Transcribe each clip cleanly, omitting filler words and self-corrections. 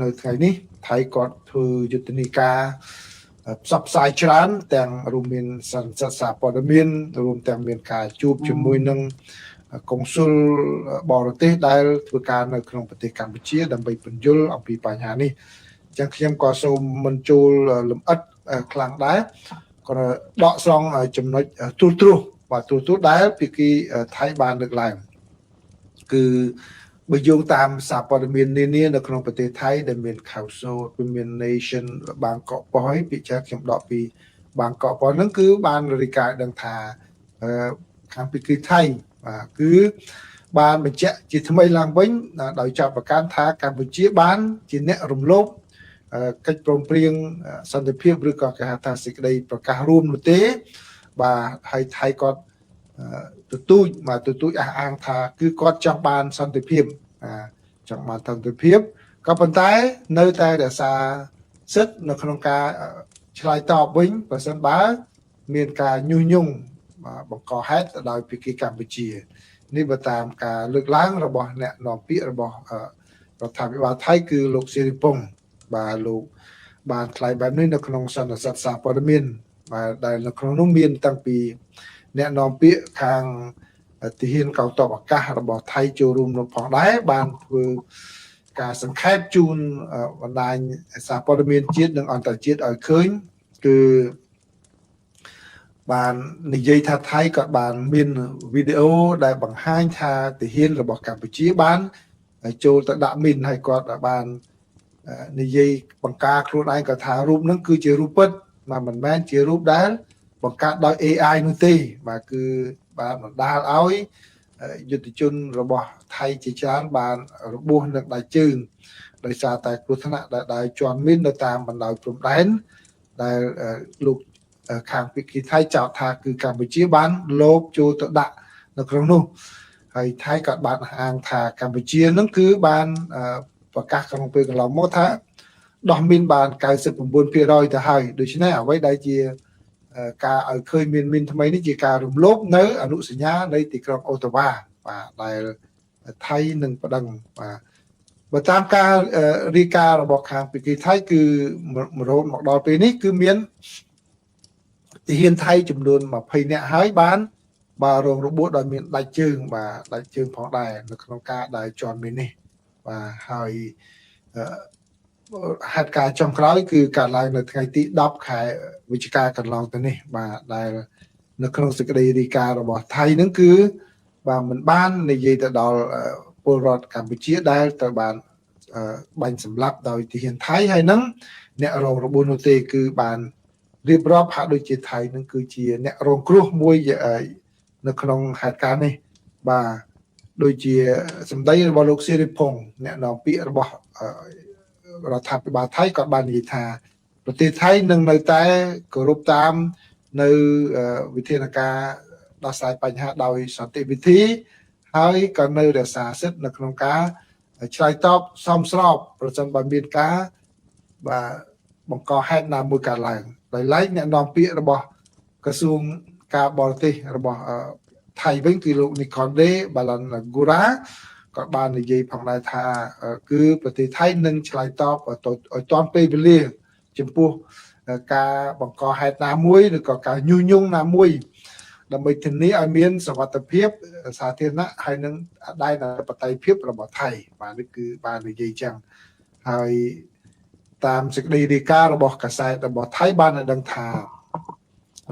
នៅថ្ងៃនេះថៃគាត់ធ្វើយុទ្ធនាការផ្សព្វផ្សាយច្រើនទាំងរួមមានសន្និសីទសារព័ត៌មានរួមទាំងមានការជួបជាមួយនឹងកុងស៊ុលបរទេសដែលធ្វើការនៅក្នុងប្រទេសកម្ពុជាដើម្បីពន្យល់អំពីបញ្ហានេះអញ្ចឹងខ្ញុំក៏សូមមិនចូលលម្អិតខ្លាំងដែរក៏ដកស្រង់ចំណុចទូលទ្រោះបាទទូលទ្រោះដែលភាគីថៃបានលើកឡើងគឺបើយោងតាមសារព័ត៌មាននានានៅក្នុងប្រទេសថៃដែលមាន Council មាន Nation បាងកកប៉ុយពិចារខ្ញុំដកពីបាងកកប៉ុយហ្នឹងគឺបានរាយការណ៍ដឹងថាខាងភាគីថៃបាទគឺបានបញ្ជាក់ជាថ្មីឡើងវិញដោយចាប់ប្រកាន់ថាកម្ពុជាបានជាអ្នករំលោភកិច្ចព្រមព្រៀងសន្តិភាពឬក៏គេហៅថាសេចក្តីប្រកាសរួមនោះទេបាទហើយថៃគាត់ទទូចអះអាងថាគឺគាត់ចង់បានសន្តិភាពចង់បានសន្តិភាពក៏ប៉ុន្តែនៅតែរក្សាសិទ្ធិនៅក្នុងការឆ្លើយតបវិញបើសិនបើមានការញុះញង់បង្កហេតុទៅដោយភាគីកម្ពុជានេះបើតាមការលើកឡើងរបស់អ្នកនាំពាក្យរបស់រដ្ឋាភិបាលថៃគឺលោកសេរីពងបាទលោកបានថ្លែងបែបនេះនៅក្នុងសន្និសីទសារព័ត៌មានបាទដែលនៅក្នុងនោះមានតាំងពីអ្នកនាំពាក្យខាងទាហានកងទ័ពអាកាសរបស់ថៃចូលរួមនៅផងដែរបានធ្វើការសង្ខេបជូនបណ្ដាញសារព័ត៌មានជាតិនិងអន្តរជាតិឲ្យឃើញគឺបាននិយាយថាថៃក៏បានមានវីដេអូដែលបង្ហាញថាទាហានរបស់កម្ពុជាបានចូលទៅដាក់មីនហើយគាត់បាននិយាយបង្ការខ្លួនឯងក៏ថារូបហ្នឹងគឺជារូបពិតមិនមែនជារូបដែលបង្កើតដោយ AI នោះទេបាទគឺបានបណ្ដាលឲ្យយុទ្ធជនរបស់ថៃជាច្រើនបានរបួសនឹងដៃជើងដោយសារតែគ្រោះថ្នាក់ដែលដើរជន់មីននៅតាមបណ្ដោយព្រំដែនដែលលោកខាងភាគីថៃចោទថាគឺកម្ពុជាបានលោបចូលទៅដាក់នៅក្នុងនោះហើយថៃក៏បានអះអាងថាកម្ពុជានឹងគឺបានប្រកាសក្នុងពេលកន្លងមកថាដោះមីនបាន 99% ទៅហើយដូច្នេះអ្វីដែលជាការឲ្យឃើញមានមីនថ្មីនេះជាការរំលោភនៅអនុសញ្ញានៃទីក្រុងអូតាវ៉ាបាទដែលថៃនឹងប្តឹងបាទបើតាមការរាយការណ៍របស់ខាងភាគីថៃគឺរហូតមកដល់ពេលនេះគឺមានទាហានថៃចំនួន20នាក់ហើយបានរងរបួសដោយមានដាច់ជើងបាទដាច់ជើងផងដែរនៅក្នុងការដើរជន់មីននេះបាទហើយហេតុការណ៍ចុងក្រោយគឺកើតឡើងនៅថ្ងៃទី10ខែវិច្ឆិកាកន្លងទៅនេះបាទដែលនៅក្នុងសេចក្តីរាយការណ៍របស់ថៃហ្នឹងគឺបាទមិនបាននិយាយទៅដល់ពលរដ្ឋកម្ពុជាដែលត្រូវបានបាញ់សម្លាប់ដោយទាហានថៃហើយហ្នឹងអ្នករងរបួសនោះទេគឺបានរៀបរាប់ហាក់ដូចជាថៃហ្នឹងគឺជាអ្នករងគ្រោះមួយនៅក្នុងហេតុការណ៍នេះបាទដូចជាសម្ដីរបស់លោកសេរីផុងអ្នកនាំពាក្យរបស់រដ្ឋាភិបាលថៃក៏បាននិយាយថាប្រទេសថៃនឹងនៅតែគោរពតាមនៅវិធានការដោះស្រាយបញ្ហាដោយសន្តិវិធីហើយក៏នៅរក្សាសិទ្ធិនៅក្នុងការឆ្លើយតបសមស្របប្រសិនបើមានការបាទបង្កហេតុណាមួយកើតឡើងដោយឡែកអ្នកនាំពាក្យរបស់ក្រសួងការបរទេសរបស់ថៃវិញគឺលោកនីខុនដេបាឡាន់ហ្គូរ៉ាក៏បាននិយាយផងដែរថាគឺប្រទេសថៃនឹងឆ្លើយតបឲ្យទាន់ពេលវេលាចំពោះការបង្កហេតុណាមួយឬក៏ការញុះញង់ណាមួយដើម្បីធានាឲ្យមានសុវត្ថិភាពសាធារណៈហើយនឹងដែនអធិបតេយ្យភាពរបស់ថៃបាទនេះគឺបាននិយាយចឹងហើយតាមសេចក្តីរាយការណ៍របស់កាសែតរបស់ថៃបានឲ្យដឹងថា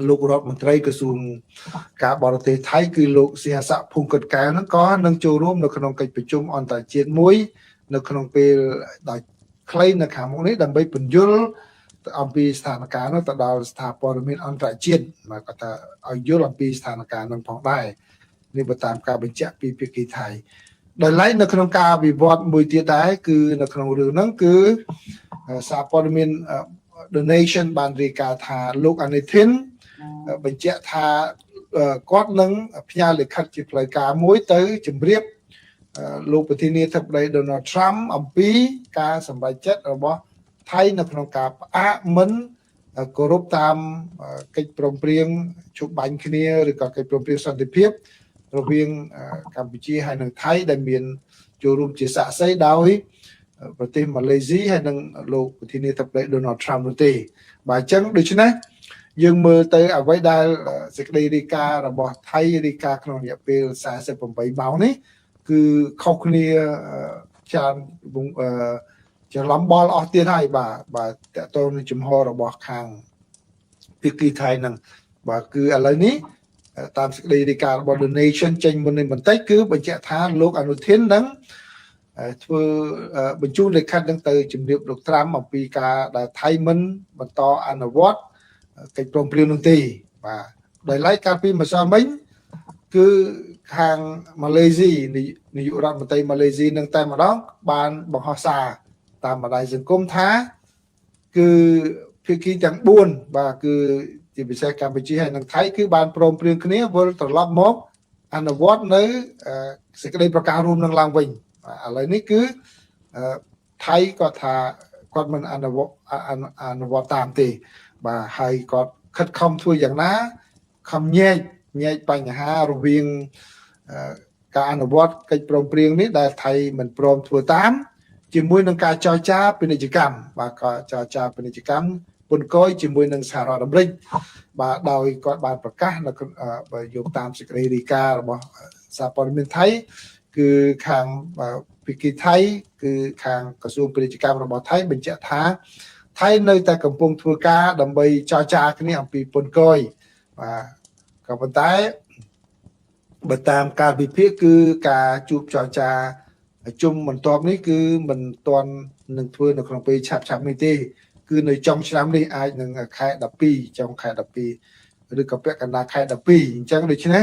លោករដ្ឋមន្ត្រីក្រសួងការបរទេសថៃគឺលោកសៀហស័កភុងកឹតកែវហ្នឹងក៏នឹងចូលរួមនៅក្នុងកិច្ចប្រជុំអន្តរជាតិមួយនៅក្នុងពេលដោយខ្លីនៅខាងមុខនេះដើម្បីពន្យល់អំពីស្ថានភាពនោះទៅដល់ស្ថាបព័ត៌មានអន្តរជាតិមកគាត់ថាឲ្យយល់អំពីស្ថានភាពនឹងផងដែរនេះបើតាមការបញ្ជាក់ពីភាគីថៃដោយឡែកនៅក្នុងការវិវត្តមួយទៀតដែរគឺនៅក្នុងរឿងហ្នឹងគឺសារព័ត៌មាន The Nation បានរាយការណ៍ថាលោកអានីធីនបញ្ជាក់ថាគាត់នឹងផ្ញើលិខិតជាផ្លូវការមួយទៅជម្រាបលោកប្រធានាធិបតី Donald Trump អំពីការសម្រេចចិត្តរបស់ថៃនៅក្នុងការផ្អាកមិនគោរពតាមកិច្ចព្រមព្រៀងជប់បាញ់គ្នាឬក៏កិច្ចព្រមព្រៀងសន្តិភាពរវាងកម្ពុជាហើយនិងថៃដែលមានចូលរួមជាសាក្សីដោយ ប្រទេសម៉ាឡេស៊ីហើយនិងលោកប្រធានាធិបតី Donald Trump នោះទេបាទអញ្ចឹងដូច្នេះយើងមើលទៅអ្វីដែលសេចក្តីរាយការណ៍របស់ថៃរាយការណ៍ក្នុងរយៈពេល48ម៉ោងនេះគឺខុសគ្នាច្រើនច្រឡំបល់អស់ទៀតហើយបាទតកតងនឹងជំហររបស់ខាងភាគីថៃនឹងបាទគឺឥឡូវនេះតាមសេចក្តីរាយការណ៍របស់ The Nation ចេញមុននេះបន្តិចគឺបញ្ជាក់ថាលោកអនុทิននឹងធ្វើបញ្ជូនលិខិតនឹងទៅជំរាបលោកត្រាំអំពីការដែលថៃមិនបន្តអនុវត្តកិច្ចព្រមព្រៀងនោះទេបាទដោយឡែកកាលពីម្សិលមិញគឺខាងម៉ាឡេស៊ីនាយករដ្ឋមន្ត្រីម៉ាឡេស៊ីនឹងតែម្ដងបានបង្ហោះសារតាមបណ្ដាញសង្គមថាគឺភាគីទាំង4បាទគឺជាពិសេសកម្ពុជាហើយនិងថៃគឺបានព្រមព្រៀងគ្នាវិលត្រឡប់មកអនុវត្តនៅសេចក្តីប្រកាសរួមនឹងឡើងវិញឥឡូវនេះគឺថៃគាត់ថាគាត់មិនអនុវត្តតាមទេបាទហើយគាត់ខិតខំធ្វើយ៉ាងណាខំញែកបញ្ហារវាងការអនុវត្តកិច្ចព្រមព្រៀងនេះដែលថៃមិនព្រមធ្វើតាមជាមួយនឹងការចរចាពាណិជ្ជកម្មបាទក៏ចរចាពាណិជ្ជកម្មពន្ធគយជាមួយនឹងសហរដ្ឋអាមេរិកបាទដោយគាត់បានប្រកាសនៅបើយកតាមសេចក្តីរាយការណ៍របស់សារព័ត៌មានថៃគឺខាងភាគីថៃគឺខាងក្រសួងពាណិជ្ជកម្មរបស់ថៃបញ្ជាក់ថាថៃនៅតែកំពុងធ្វើការដើម្បីចរចាគ្នាអំពីពន្ធគយបាទក៏ប៉ុន្តែបើតាមការវិភាគគឺការជួបចរចាជុំបន្ទាប់នេះគឺមិនទាន់នឹងធ្វើនៅក្នុងពេលឆាប់នេះទេគឺនៅចុងឆ្នាំនេះអាចនឹងខែ12ចុងខែ12ឬក៏ពាក់កណ្ដាលខែ12អញ្ចឹងដូច្នេះ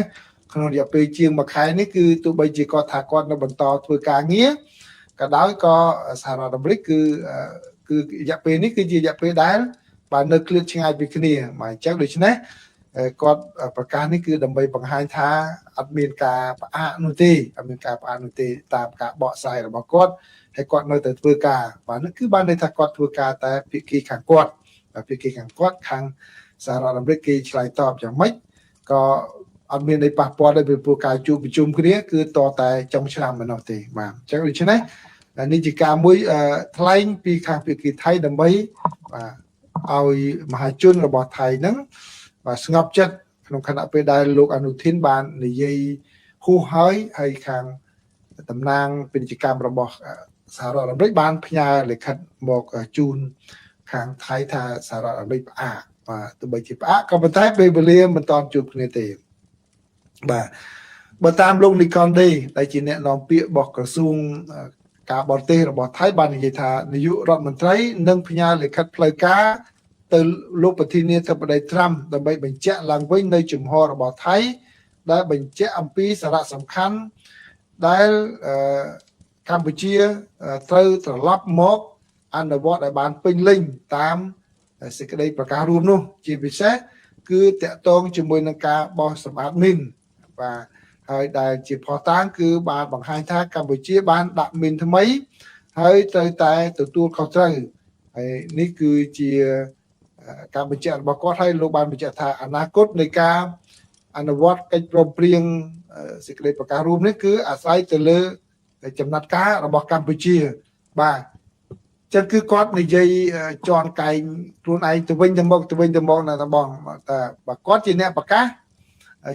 ក្នុងរយៈពេលជាង1ខែនេះគឺទោះបីជាគាត់ថាគាត់នៅបន្តធ្វើការងារក៏ដោយក៏សហរដ្ឋអាមេរិកគឺរយៈពេលនេះគឺជារយៈពេលដែលបាននៅឃ្លាតឆ្ងាយពីគ្នាមកអញ្ចឹងដូច្នេះគាត់ប្រកាសនេះគឺដើម្បីបង្ហាញថាអត់មានការផ្អាកនោះទេតាមការបកស្រាយរបស់គាត់ហើយគាត់នៅតែធ្វើការបាទនោះគឺបានន័យថាគាត់ធ្វើការតែភាគីខាងគាត់ខាងសហរដ្ឋអាមេរិកគេឆ្លើយតបយ៉ាងម៉េចក៏អត់មានន័យប៉ះពាល់ដោយពីព្រោះការជួបប្រជុំគ្នាគឺតតែចុងឆ្នាំប៉ុណ្ណោះទេបាទអញ្ចឹងដូច្នេះនេះជាការមួយថ្លែងពីខាងភាគីថៃដើម្បីបាទឲ្យមហាជនរបស់ថៃហ្នឹងបាទស្ងប់ចិត្តក្នុងខណៈពេលដែលលោកអនុทิនបាននិយាយហួសហើយខាងតំណាងពាណិជ្ជកម្មរបស់សហរដ្ឋអាមេរិកបានផ្ញើលិខិតមកជូនខាងថៃថាសហរដ្ឋអាមេរិកផ្អាកបាទទោះបីជាផ្អាកក៏ប៉ុន្តែពេលវេលាមិនតាន់ជួបគ្នាទេបាទបើតាមលោកនីកុនដេដែលជាអ្នកនាំពាក្យរបស់ក្រសួងការបរទេសរបស់ថៃបាននិយាយថានាយករដ្ឋមន្ត្រីនឹងផ្ញើលិខិតផ្លូវការទៅលោកប្រធានាធិបតីត្រាំដើម្បីបញ្ជាក់ឡើងវិញនៅជំហររបស់ថៃដែលបញ្ជាក់អំពីសារៈសំខាន់ដែលកម្ពុជាត្រូវត្រឡប់មកអនុវត្តឲ្យបានពេញលេញតាមសេចក្តីប្រកាសរួមនោះជាពិសេសគឺតកតងជាមួយនឹងការបោះសម្អាតមីនបាទហើយដែលជាផុសតាងគឺបានបង្ហាញថាកម្ពុជាបានដាក់មីនថ្មីហើយត្រូវតែទទួលខុសត្រូវហើយនេះគឺជាការបញ្ជាក់របស់គាត់ហើយលោកបានបញ្ជាក់ថាអនាគតនៃការអនុវត្តកិច្ចព្រមព្រៀងសេចក្តីប្រកាសរួមនេះគឺអាស្រ័យទៅលើចំណាត់ការរបស់កម្ពុជាបាទចឹងគឺគាត់និយាយជន់កែងខ្លួនឯងទៅវិញទៅមកណាតាបងតែបើគាត់ជាអ្នកប្រកាស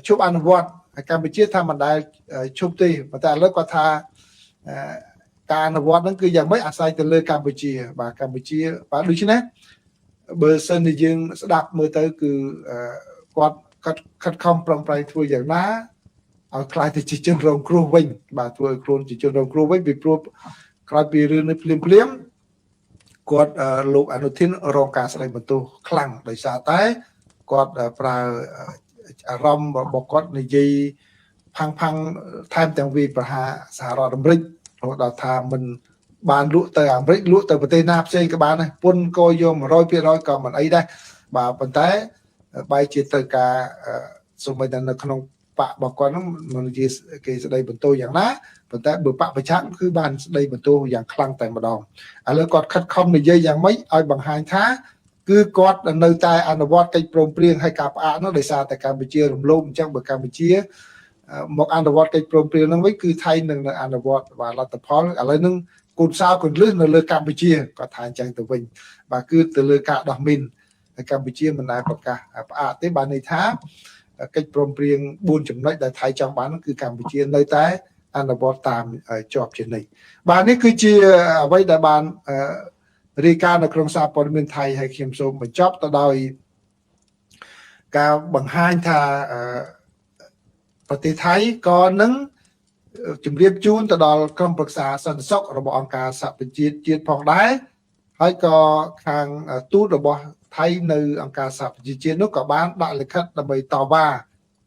ជប់អនុវត្តកម្ពុជាថាមិនដែលជប់ទេប៉ុន្តែឥឡូវគាត់ថាការអនុវត្តហ្នឹងគឺយ៉ាងម៉េចអាស្រ័យទៅលើកម្ពុជាបាទកម្ពុជាបាទដូច្នេះបើសិនជាយើងស្ដាប់មើលទៅគឺគាត់ខិតខំប្រឹងប្រែងធ្វើយ៉ាងណាឲ្យខ្លាយទៅជាជនរងគ្រោះវិញបាទធ្វើឲ្យខ្លួនជាជនរងគ្រោះវិញពីព្រោះក្រោយពីរឿងនេះភ្លាមគាត់លោកអនុทินរងការស្ដីបន្ទោសខ្លាំងដោយសារតែគាត់ប្រើអារម្មណ៍របស់គាត់និយាយផាំងថែមទាំងវាប្រហារសហរដ្ឋអាមេរិករហូតដល់ថាមិនបានលក់ទៅអាមេរិកលក់ទៅប្រទេសណាផ្សេងក៏បានដែរពន្ធគយយក 100% ក៏មិនអីដែរបាទប៉ុន្តែបែរជាត្រូវការសូម្បីតែនៅក្នុងបករបស់គាត់ហ្នឹងមិនជាគេស្ដីបន្ទោសយ៉ាងណាប៉ុន្តែបើបកប្រឆាំងគឺបានស្ដីបន្ទោសយ៉ាងខ្លាំងតែម្ដងឥឡូវគាត់ខិតខំនិយាយយ៉ាងម៉េចឲ្យបង្ហាញថាគឺគាត់នៅតែអនុវត្តកិច្ចព្រមព្រៀងឲ្យការផ្អាកនោះដោយសារតែកម្ពុជារំលោភអញ្ចឹងបើកម្ពុជាមកអនុវត្តកិច្ចព្រមព្រៀងហ្នឹងវិញគឺថៃនឹងអនុវត្តបាទលទ្ធផលឥឡូវហ្នឹង កូនសោកូនលឹះនៅលើកម្ពុជាក៏ថាអញ្ចឹងទៅវិញបាទគឺទៅលើការដោះមីនហើយកម្ពុជាមិនដែលប្រកាសផ្អាកទេបានន័យថាកិច្ចព្រមព្រៀង4ចំណុចដែលថៃចង់បានគឺកម្ពុជានៅតែអនុវត្តតាមជាប់ជានិច្ចបាទនេះគឺជាអ្វីដែលបានរាយការណ៍នៅក្នុងសារព័ត៌មានថៃហើយខ្ញុំសូមបញ្ចប់ទៅដោយការបង្ហាញថាប្រទេសថៃក៏នឹងជម្រាបជូនទៅដល់ក្រុមប្រឹក្សាសន្តិសុខរបស់អង្គការសហប្រជាជាតិផងដែរហើយក៏ខាងទូតរបស់ថៃនៅអង្គការសហប្រជាជាតិនោះក៏បានដាក់លិខិតដើម្បីតវ៉ា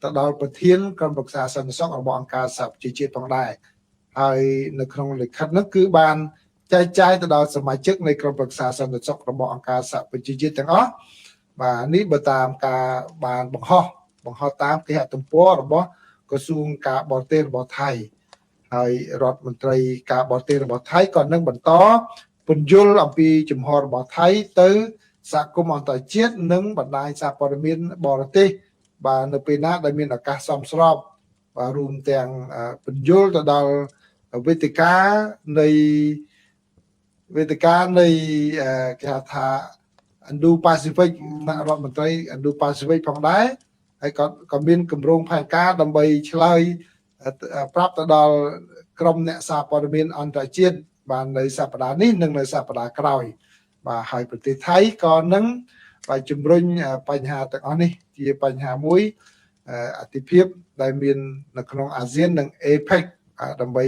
ទៅដល់ប្រធានក្រុមប្រឹក្សាសន្តិសុខរបស់អង្គការសហប្រជាជាតិផងដែរហើយនៅក្នុងលិខិតនោះគឺបានចែកចាយទៅដល់សមាជិកនៃក្រុមប្រឹក្សាសន្តិសុខរបស់អង្គការសហប្រជាជាតិទាំងអស់បាទនេះបើតាមការបានបង្ហោះតាមគេហទំព័ររបស់ក្រសួងការបរទេសរបស់ថៃហើយរដ្ឋមន្ត្រីការបរទេសរបស់ថៃក៏នឹងបន្តពន្យល់អំពីជំហររបស់ថៃទៅសហគមន៍អន្តរជាតិនិងបណ្ដាញសារព័ត៌មានបរទេសបាទនៅពេលណាដែលមានឱកាសសមស្របបាទរួមទាំងពន្យល់ទៅដល់វេទិកានៃគេហៅថា Indo-Pacific រដ្ឋមន្ត្រី Indo-Pacific ផងដែរហើយក៏មានគម្រោងផែនការដើម្បីឆ្លើយប្រាប់ទៅដល់ក្រុមអ្នកសារព័ត៌មានអន្តរជាតិបាននៅសប្តាហ៍នេះនិងនៅសប្តាហ៍ក្រោយបាទហើយប្រទេសថៃក៏នឹងបាទជំរុញបញ្ហាទាំងអស់នេះជាបញ្ហាមួយអតិភិបដែលមាននៅក្នុងអាស៊ាននិង APEC ដើម្បី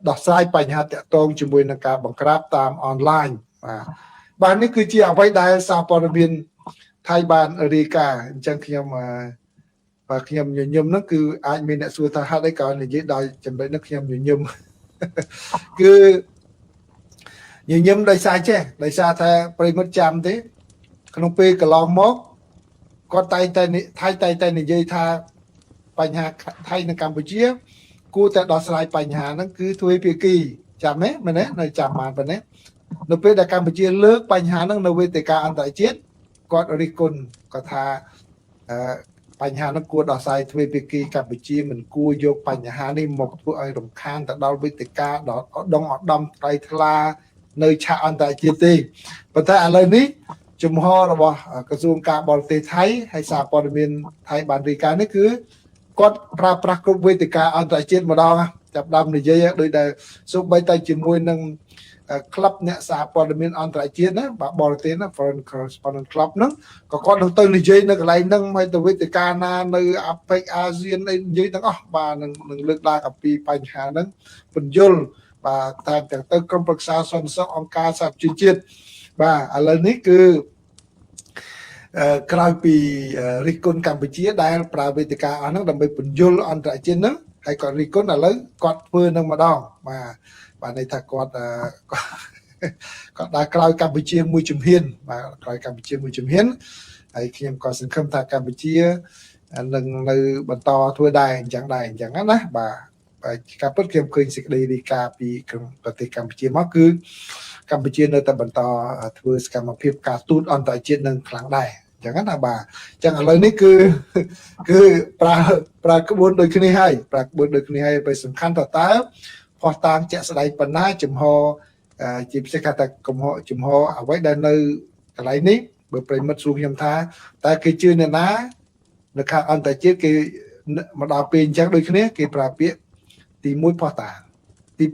ដោះស្រាយបញ្ហាតាក់ទងជាមួយនឹងការបង្ក្រាបតាមអនឡាញបាទនេះគឺជាអ្វីដែលសារព័ត៌មានថៃបានរាយការណ៍អញ្ចឹងខ្ញុំបាទខ្ញុំញញឹមហ្នឹងគឺអាចមានអ្នកសួរថាហេតុអីក៏និយាយដោយចំណុចនេះខ្ញុំញញឹមគឺញញឹមដោយសារថាប្រិមិត្តចាំទេក្នុងពេលកន្លងមកគាត់តែនិយាយថាបញ្ហាថៃនិងកម្ពុជាគួរតែដោះស្រាយបញ្ហាហ្នឹងគឺទ្វេភាគីចាំទេមែនទេនៅចាំបានប៉ុណ្ណេះនៅពេលដែលកម្ពុជាលើកបញ្ហាហ្នឹងនៅវេទិកាអន្តរជាតិគាត់រិះគន់គាត់ថាបញ្ហានោះគួរដោះស្រាយទ្វេភាគីកម្ពុជាមិនគួរយកបញ្ហានេះមកធ្វើឲ្យរំខានទៅដល់វេទិកាដល់ឧត្តមថ្លៃថ្លានៅឆាកអន្តរជាតិទេប៉ុន្តែឥឡូវនេះជំហររបស់ក្រសួងការបរទេសថៃហើយសារព័ត៌មានថៃបានរាយការណ៍នេះគឺគាត់ប្រើប្រាស់គ្រប់វេទិកាអន្តរជាតិម្ដងចាប់ដើមនិយាយដូចដែលសូម្បីតែជាមួយនឹងក្លឹបអ្នកសារព័ត៌មានអន្តរជាតិណាបាទបរទេសណា Foreign Correspondent Club ហ្នឹងក៏គាត់នឹងទៅនិយាយនៅកន្លែងហ្នឹងហើយទៅវេទិកាណានៅអាប៉ិកអាស៊ានអីនិយាយទាំងអស់បាទនឹងលើកឡើងអំពីបញ្ហាហ្នឹងពន្យល់បាទតាមទាំងទៅក្រុមប្រឹក្សាសន្តិសុខអង្គការសហប្រជាជាតិបាទឥឡូវនេះគឺក្រោយពីរិះគន់កម្ពុជាដែលប្រើវេទិកាអស់ហ្នឹងដើម្បីពន្យល់អន្តរជាតិហ្នឹងហើយគាត់រិះគន់ឥឡូវគាត់ធ្វើនឹងម្ដងបាទន័យថាគាត់ដើរក្រោយកម្ពុជាមួយជំហានបាទក្រោយកម្ពុជាមួយជំហានហើយខ្ញុំក៏សង្ឃឹមថាកម្ពុជានឹងនៅបន្តធ្វើដែរអញ្ចឹងណាបាទការពិតខ្ញុំឃើញសេចក្តីរាយការណ៍ពីប្រទេសកម្ពុជាមកគឺកម្ពុជានៅតែបន្តធ្វើសកម្មភាពការទូតអន្តរជាតិនឹងខ្លាំងដែរអញ្ចឹងណាបាទអញ្ចឹងឥឡូវនេះគឺប្រើក្បួនដូចគ្នាហើយពេលសំខាន់តើផោះតាងជាក់ស្ដែងប៉ុណ្ណាចំហជាពិសេសថាចំហអ្វីដែលនៅកន្លែងនេះបើប្រិមិត្តសួរខ្ញុំថាតើគេជឿអ្នកណានៅខាងអន្តរជាតិគេមកដល់ពេលអញ្ចឹងដូចគ្នាគេប្រើពាក្យទី1ផោះតាងទី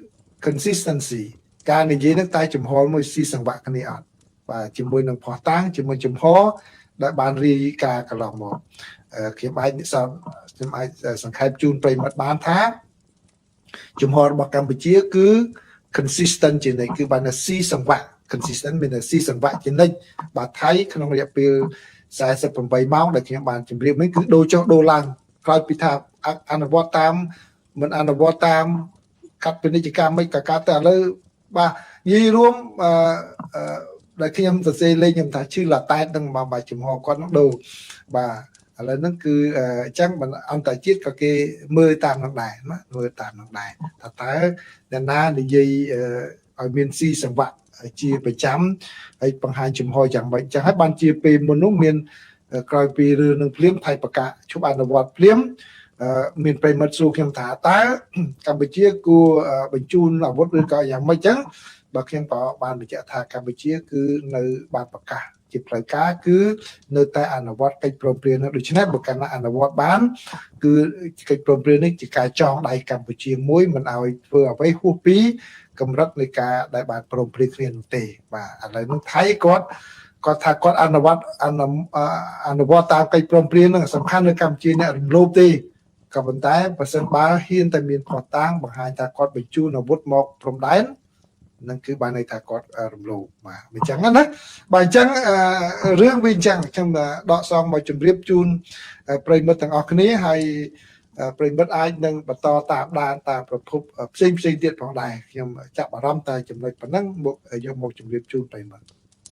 2 consistency ការនិយាយនឹងតែចំហមួយស៊ីសង្វាក់គ្នាអត់បាទជាមួយនឹងផោះតាងជាមួយចំហដែលបានរាយការណ៍កន្លងមកខ្ញុំអាចសង្ខេបជូនប្រិមិត្តបានថាជំហររបស់កម្ពុជាគឺ consistent ជានិច្ចគឺបានស៊ីសង្វាក់ consistent មានស៊ីសង្វាក់ជានិច្ចបាទថៃក្នុងរយៈពេល48ម៉ោងដែលខ្ញុំបានជម្រាបនេះគឺដូរចុះដូរឡើងក្រោយពីថាអនុវត្តតាមមិនអនុវត្តតាមកាត់ពាណិជ្ជកម្មមិនក៏កើតតែឥឡូវបាទនិយាយរួមដែលខ្ញុំសរសេរលេខខ្ញុំថាឈឺឡាតែតនឹងបាទជំហរគាត់នឹងដូរបាទឥឡូវហ្នឹងគឺអញ្ចឹងអន្តរជាតិក៏គេមើលតាមនឹងដែរណាមើលតាមនឹងដែរថាតើអ្នកណានិយាយឲ្យមានស៊ីសង្វាក់ជាប្រចាំហើយបង្ហាញជំហរយ៉ាងម៉េចអញ្ចឹងហើយបានជាពេលមុននោះមានក្រោយពីរឿងនឹងភ្លាមថៃប្រកាសជប់អនុវត្តភ្លាម មានប្រិមិត្តសួរខ្ញុំថាតើកម្ពុជាគួរបញ្ជូនអាវុធឬក៏យ៉ាងម៉េចចឹងបើខ្ញុំក៏បានបញ្ជាក់ថាកម្ពុជាគឺនៅបានប្រកាសជាផ្លូវការគឺនៅតែអនុវត្តកិច្ចព្រមព្រៀងនោះដូច្នេះបើកាលណាអនុវត្តបានគឺកិច្ចព្រមព្រៀងនេះជាការចងដៃកម្ពុជាមួយមិនឲ្យធ្វើអ្វីហួសពីកម្រិតនៃការដែលបានព្រមព្រៀងគ្នានោះទេបាទឥឡូវនេះថៃគាត់ថាគាត់អនុវត្តតាមកិច្ចព្រមព្រៀងនឹងសំខាន់នៅកម្ពុជាអ្នករំលោភទេក៏ប៉ុន្តែបើសិនបើហ៊ានតែមានផ្ោះតាំងបង្ហាញថាគាត់បញ្ជូនអាវុធមកព្រំដែននឹងគឺបានន័យថាគាត់រំលោភបាទអញ្ចឹងណាបាទអញ្ចឹងរឿងវាអញ្ចឹងខ្ញុំដកសំមកជម្រាបជូនប្រិយមិត្តទាំងអស់គ្នាហើយប្រិយមិត្តអាចនឹងបន្តតាមដានតាមប្រភពផ្សេងទៀតផងដែរខ្ញុំចាប់អារម្មណ៍តែចំណុចប៉ុណ្ណឹងមកយកមកជម្រាបជូនប្រិយមិត្ត